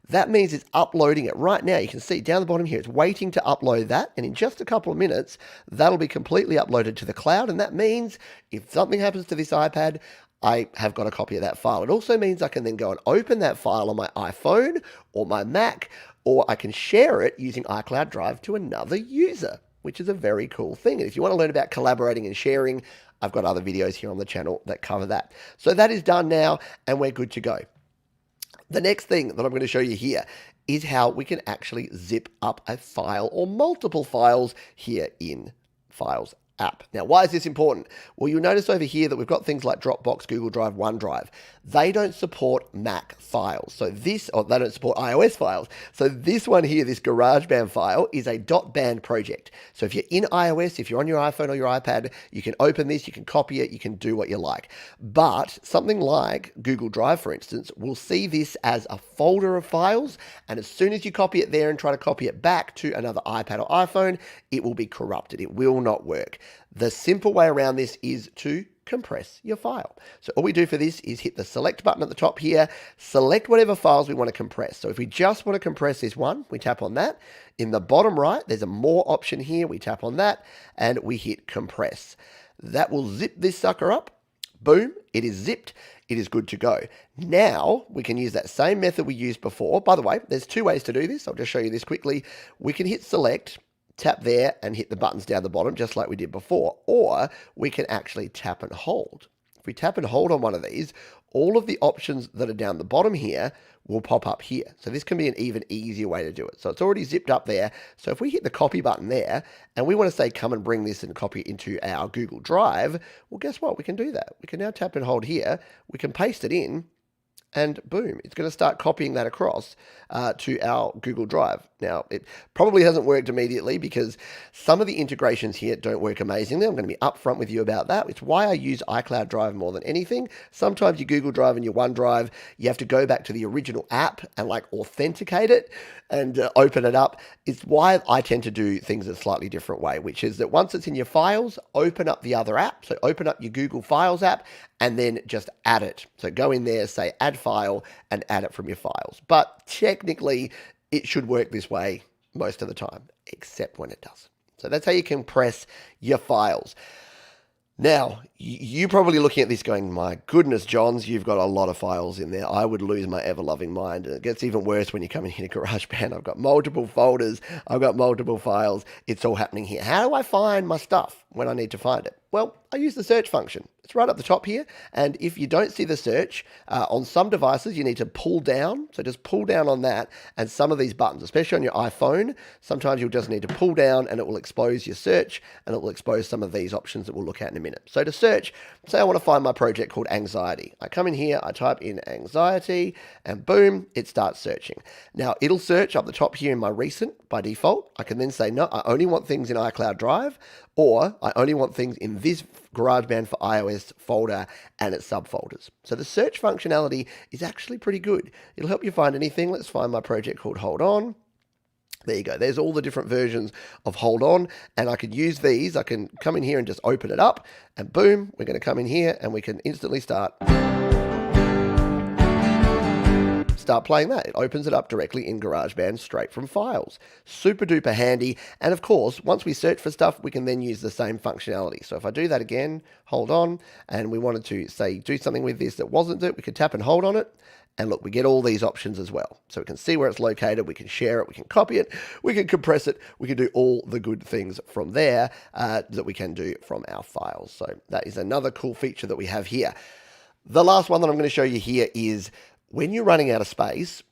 That means it's uploading it right now. You can see down the bottom here, it's waiting to upload that. And in just a couple of minutes, that'll be completely uploaded to the cloud. And that means if something happens to this iPad, I have got a copy of that file. It also means I can then go and open that file on my iPhone or my Mac, or I can share it using iCloud Drive to another user, which is a very cool thing. And if you want to learn about collaborating and sharing, I've got other videos here on the channel that cover that. So that is done now, and we're good to go. The next thing that I'm going to show you here is how we can actually zip up a file or multiple files here in Files app. Now, why is this important? Well, you'll notice over here that we've got things like Dropbox, Google Drive, OneDrive. They don't support Mac files. So this, or they don't support iOS files. So this one here, this GarageBand file, is a .band project. So if you're in iOS, if you're on your iPhone or your iPad, you can open this, you can copy it, you can do what you like. But something like Google Drive, for instance, will see this as a folder of files. And as soon as you copy it there and try to copy it back to another iPad or iPhone, it will be corrupted. It will not work. The simple way around this is to compress your file. So all we do for this is hit the select button at the top here, select whatever files we want to compress. So if we just want to compress this one, we tap on that. In the bottom right, there's a more option here. We tap on that and we hit compress. That will zip this sucker up. Boom, it is zipped. It is good to go. Now we can use that same method we used before. By the way, there's two ways to do this. I'll just show you this quickly. We can hit select, tap there and hit the buttons down the bottom just like we did before, or we can actually tap and hold. If we tap and hold on one of these, all of the options that are down the bottom here will pop up here. So this can be an even easier way to do it. So it's already zipped up there. So if we hit the copy button there and we want to say come and bring this and copy it into our Google Drive, well guess what? We can do that. We can now tap and hold here. We can paste it in and boom, it's going to start copying that across to our Google Drive. Now, it probably hasn't worked immediately because some of the integrations here don't work amazingly. I'm going to be upfront with you about that. It's why I use iCloud Drive more than anything. Sometimes your Google Drive and your OneDrive, you have to go back to the original app and like authenticate it and open it up. It's why I tend to do things a slightly different way, which is that once it's in your files, open up the other app. So open up your Google Files app and then just add it. So go in there, say add file, and add it from your files. But technically, it should work this way most of the time, except when it doesn't. So that's how you compress your files. Now, you're probably looking at this going, my goodness, Johns, you've got a lot of files in there. I would lose my ever-loving mind. And it gets even worse when you come in here to GarageBand. I've got multiple folders. I've got multiple files. It's all happening here. How do I find my stuff when I need to find it? Well, I use the search function. It's right up the top here. And if you don't see the search, on some devices, you need to pull down. So just pull down on that. And some of these buttons, especially on your iPhone, sometimes you'll just need to pull down and it will expose your search and it will expose some of these options that we'll look at in a minute. So to search, say I want to find my project called Anxiety. I come in here, I type in Anxiety, and boom, it starts searching. Now, it'll search up the top here in my recent by default. I can then say, no, I only want things in iCloud Drive, or I only want things in this GarageBand for iOS folder and its subfolders. So the search functionality is actually pretty good. It'll help you find anything. Let's find my project called Hold On. There you go. There's all the different versions of Hold On, and I could use these. I can come in here and just open it up, and boom, we're going to come in here and we can instantly start playing that. It opens it up directly in GarageBand straight from files. Super duper handy. And of course, once we search for stuff, we can then use the same functionality. So if I do that again, hold on, and we wanted to say do something with this that wasn't it, we could tap and hold on it. And look, we get all these options as well. So we can see where it's located, we can share it, we can copy it, we can compress it, we can do all the good things from there that we can do from our files. So that is another cool feature that we have here. The last one that I'm going to show you here is when you're running out of space,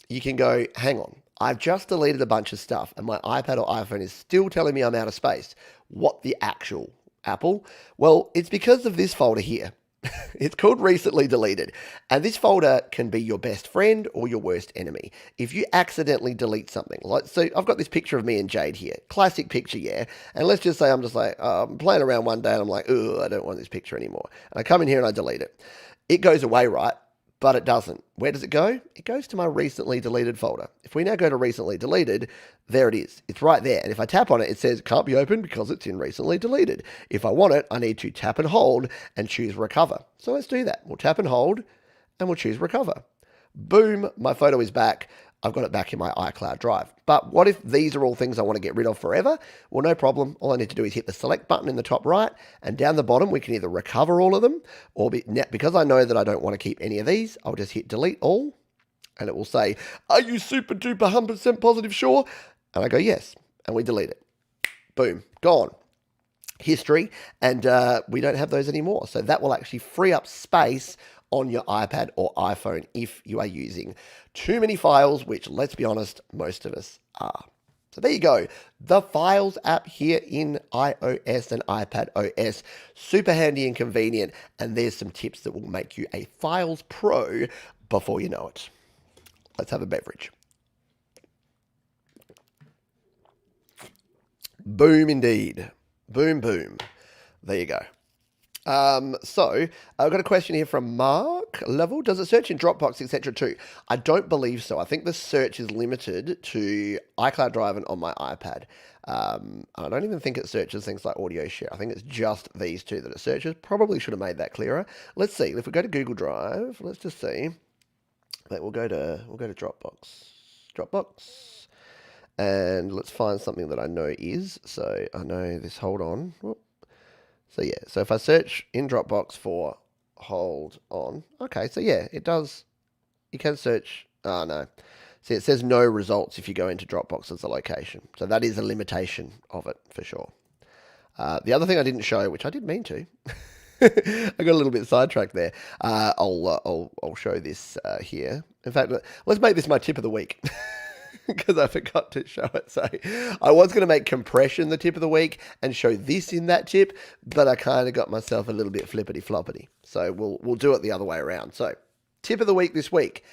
you can go, hang on, I've just deleted a bunch of stuff and my iPad or iPhone is still telling me I'm out of space. What the actual Apple? Well, it's because of this folder here. It's called Recently Deleted. And this folder can be your best friend or your worst enemy. If you accidentally delete something, like, so I've got this picture of me and Jade here. Classic picture, yeah? And let's just say I'm just like, I'm playing around one day and I'm like, oh, I don't want this picture anymore. And I come in here and I delete it. It goes away, right? But it doesn't. Where does it go? It goes to my recently deleted folder. If we now go to recently deleted, there it is. It's right there. And if I tap on it, it says can't be opened because it's in recently deleted. If I want it, I need to tap and hold and choose recover. So let's do that. We'll tap and hold and we'll choose recover. Boom, my photo is back. I've got it back in my iCloud Drive. But what if these are all things I want to get rid of forever? Well, no problem. All I need to do is hit the select button in the top right, and down the bottom, we can either recover all of them, or because I know that I don't want to keep any of these, I'll just hit delete all, and it will say, are you super duper 100% positive sure? And I go, yes, and we delete it. Boom, gone. History, and we don't have those anymore. So that will actually free up space on your iPad or iPhone if you are using too many files, which, let's be honest, most of us are. So there you go. The Files app here in iOS and iPadOS. Super handy and convenient. And there's some tips that will make you a Files Pro before you know it. Let's have a beverage. Boom indeed. Boom, boom. There you go. So I've got a question here from Mark Level. Does it search in Dropbox, etc. too? I don't believe so. I think the search is limited to iCloud Drive and on my iPad. I don't even think it searches things like audio share. I think it's just these two that it searches. Probably should have made that clearer. Let's see. If we go to Google Drive, let's just see. We'll go to Dropbox. And let's find something that I know is. So I know this. Hold on. Whoop. So yeah, so if I search in Dropbox for hold on, okay, so yeah, it does, you can search, oh no, see it says no results if you go into Dropbox as a location. So that is a limitation of it for sure. The other thing I didn't show, which I did mean to, I got a little bit sidetracked there. I'll show this here. In fact, let's make this my tip of the week. Because I forgot to show it. So I was going to make compression the tip of the week and show this in that tip, but I kind of got myself a little bit flippity floppity. So we'll do it the other way around. So tip of the week this week.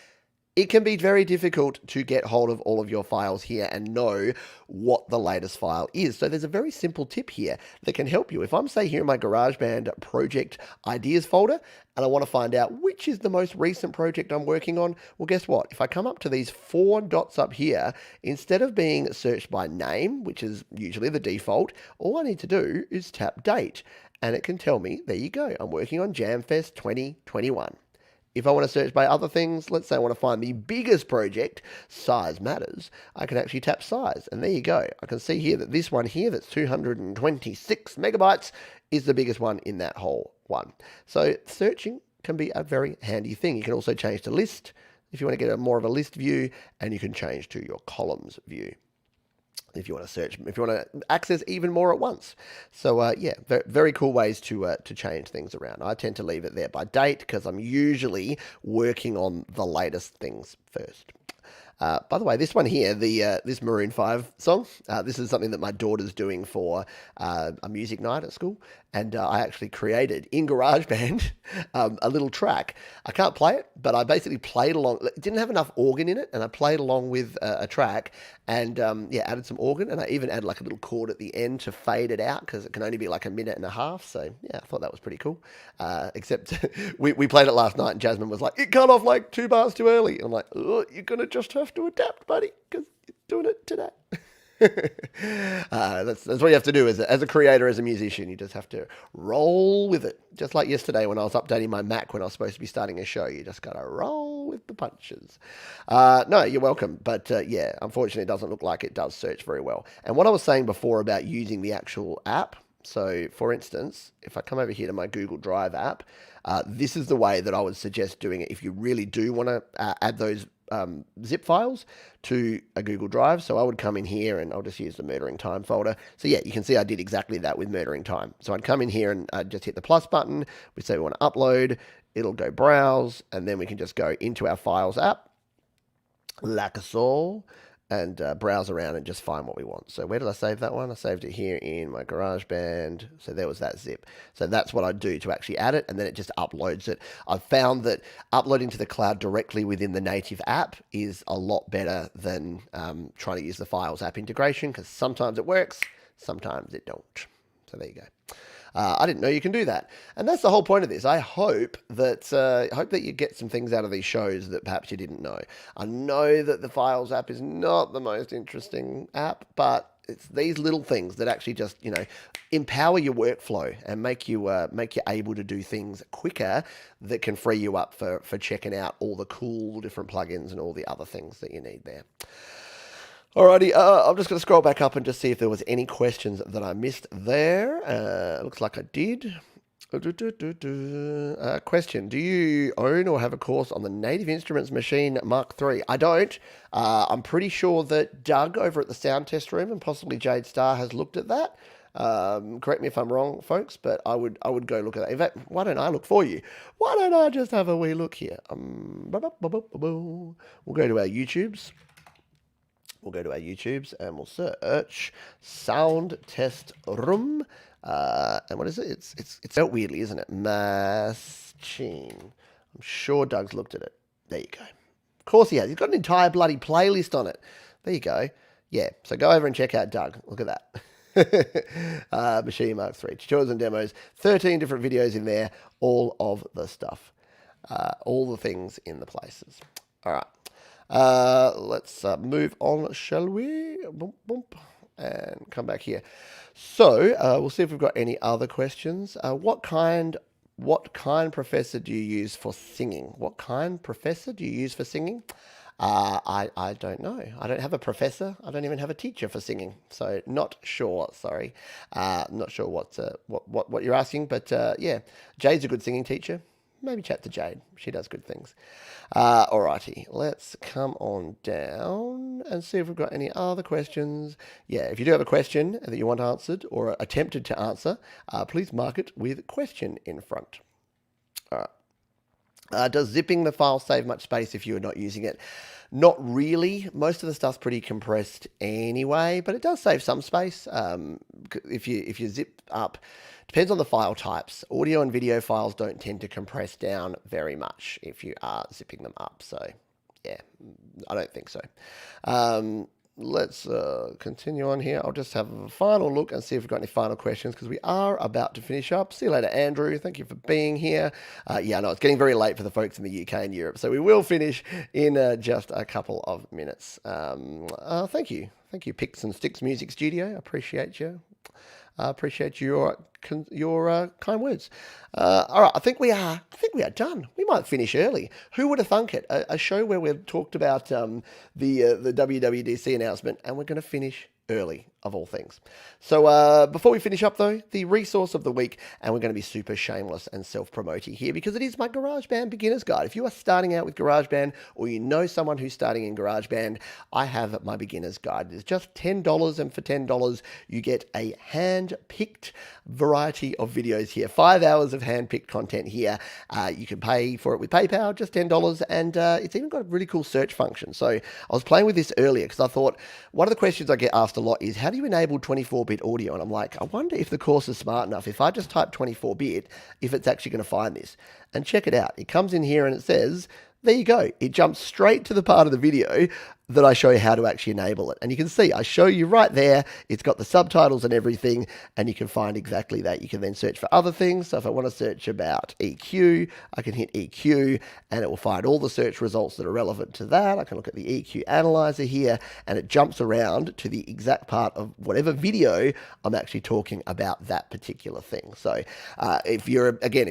It can be very difficult to get hold of all of your files here and know what the latest file is. So there's a very simple tip here that can help you. If I'm, say, here in my GarageBand project ideas folder, and I want to find out which is the most recent project I'm working on, well, guess what? If I come up to these 4 dots up here, instead of being searched by name, which is usually the default, all I need to do is tap date. And it can tell me, there you go, I'm working on Jamfest 2021. If I want to search by other things, let's say I want to find the biggest project, size matters, I can actually tap size. And there you go. I can see here that this one here, that's 226 megabytes, is the biggest one in that whole one. So searching can be a very handy thing. You can also change to list if you want to get more of a list view, and you can change to your columns view if you want to search, if you want to access even more at once. So yeah, very cool ways to change things around. I tend to leave it there by date because I'm usually working on the latest things first. By the way, this one here, this Maroon 5 song, this is something that my daughter's doing for a music night at school, and I actually created in GarageBand a little track. I can't play it, but I basically played along. It didn't have enough organ in it, and I played along with a track, and yeah, added some organ, and I even added like a little chord at the end to fade it out because it can only be like a minute and a half. So yeah, I thought that was pretty cool. Except we played it last night, and Jasmine was like, "It cut off like 2 bars too early." And I'm like, "Oh, you're gonna just have to adapt, buddy, because you're doing it today." That's what you have to do as a creator, as a musician. You just have to roll with it. Just like yesterday when I was updating my Mac when I was supposed to be starting a show. You just got to roll with the punches. No, you're welcome. But yeah, unfortunately, it doesn't look like it does search very well. And what I was saying before about using the actual app. So for instance, if I come over here to my Google Drive app, this is the way that I would suggest doing it if you really do want to add those zip files to a Google Drive. So I would come in here and I'll just use the Murdering Time folder. So yeah, you can see I did exactly that with Murdering Time. So I'd come in here and I'd just hit the plus button. We say we want to upload. It'll go browse, and then we can just go into our Files app, like a soul, and browse around and just find what we want. So where did I save that one? I saved it here in my GarageBand. So there was that zip. So that's what I do to actually add it, and then it just uploads it. I've found that uploading to the cloud directly within the native app is a lot better than trying to use the Files app integration, because sometimes it works, sometimes it don't. So there you go. I didn't know you can do that. And that's the whole point of this. I hope that you get some things out of these shows that perhaps you didn't know. I know that the Files app is not the most interesting app, but it's these little things that actually just, empower your workflow and make you able to do things quicker, that can free you up for checking out all the cool different plugins and all the other things that you need there. Alrighty, I'm just going to scroll back up and just see if there was any questions that I missed there. Looks like I did. Question, do you own or have a course on the Native Instruments Machine Mark III? I don't. I'm pretty sure that Doug over at the Sound Test Room and possibly Jade Starr has looked at that. Correct me if I'm wrong, folks, but I would go look at that. In fact, why don't I look for you? Why don't I just have a wee look here? We'll go to our YouTubes. And we'll search Sound Test Room. And what is it? It's spelled weirdly, isn't it? Machine. I'm sure Doug's looked at it. There you go. Of course he has. He's got an entire bloody playlist on it. There you go. Yeah, so go over and check out Doug. Look at that. Machine Mark III. Tutorials and demos. 13 different videos in there. All of the stuff. All the things in the places. All right. Let's move on, shall we? Boom, boom, and come back here. So we'll see if we've got any other questions. What kind professor do you use for singing? What kind professor do you use for singing? I don't know. I don't have a professor. I don't even have a teacher for singing. So not sure. Sorry, not sure what you're asking. But yeah, Jade's a good singing teacher. Maybe chat to Jade. She does good things. Alrighty, let's come on down and see if we've got any other questions. Yeah, if you do have a question that you want answered or attempted to answer, please mark it with question in front. All right. Does zipping the file save much space if you are not using it? Not really. Most of the stuff's pretty compressed anyway, but it does save some space. If you zip up, depends on the file types. Audio and video files don't tend to compress down very much if you are zipping them up. So yeah, I don't think so. Let's continue on here. I'll just have a final look and see if we've got any final questions because we are about to finish up. See you later, Andrew. Thank you for being here. Yeah, no, it's getting very late for the folks in the UK and Europe, so we will finish in just a couple of minutes. Thank you. Thank you, Picks and Sticks Music Studio. I appreciate you. I appreciate your kind words. All right, I think we are done. We might finish early. Who would have thunk it? A show where we've talked about the WWDC announcement, and we're going to finish early, of all things. So before we finish up, though, the resource of the week, and we're going to be super shameless and self-promoting here because it is my GarageBand Beginner's Guide. If you are starting out with GarageBand or you know someone who's starting in GarageBand, I have my Beginner's Guide. It's just $10, and for $10, you get a hand-picked variety of videos here. 5 hours of hand-picked content here. You can pay for it with PayPal, just $10, and it's even got a really cool search function. So I was playing with this earlier because I thought one of the questions I get asked a lot is, how do you enable 24-bit audio? And I'm like, I wonder if the course is smart enough, if I just type 24-bit, if it's actually going to find this. And check it out. It comes in here and it says, there you go. It jumps straight to the part of the video that I show you how to actually enable it. And you can see, I show you right there, it's got the subtitles and everything, and you can find exactly that. You can then search for other things. So if I want to search about EQ, I can hit EQ, and it will find all the search results that are relevant to that. I can look at the EQ analyzer here, and it jumps around to the exact part of whatever video I'm actually talking about that particular thing. So if you're a beginner,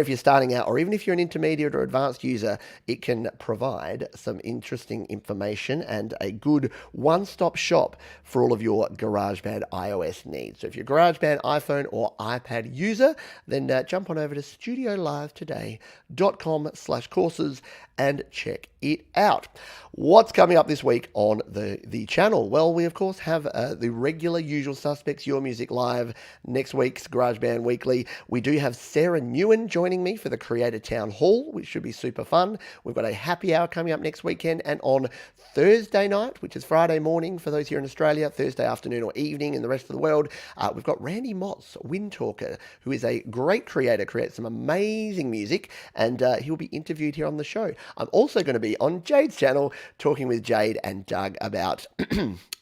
if you're starting out, or even if you're an intermediate or advanced user, it can provide some interesting information and a good one-stop shop for all of your GarageBand iOS needs. So if you're a GarageBand iPhone or iPad user, then jump on over to studiolivetoday.com/courses and check it out. What's coming up this week on the channel? Well, we of course have the regular usual suspects, Your Music Live, next week's GarageBand Weekly. We do have Sarah Newen joining me for the Creator Town Hall, which should be super fun. We've got a happy hour coming up next weekend, and on Thursday night, which is Friday morning for those here in Australia, Thursday afternoon or evening in the rest of the world, we've got Randy Motz, Wind Talker, who is a great creator, creates some amazing music, and he'll be interviewed here on the show. I'm also going to be on Jade's channel talking with Jade and Doug about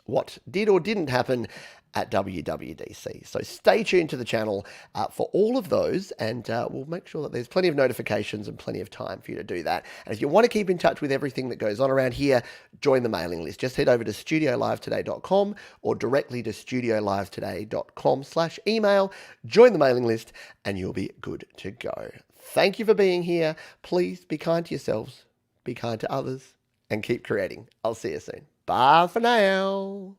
what did or didn't happen at WWDC. So stay tuned to the channel for all of those, and we'll make sure that there's plenty of notifications and plenty of time for you to do that. And if you want to keep in touch with everything that goes on around here, join the mailing list. Just head over to studiolivetoday.com or directly to studiolivetoday.com/email. Join the mailing list and you'll be good to go. Thank you for being here. Please be kind to yourselves, be kind to others, and keep creating. I'll see you soon. Bye for now.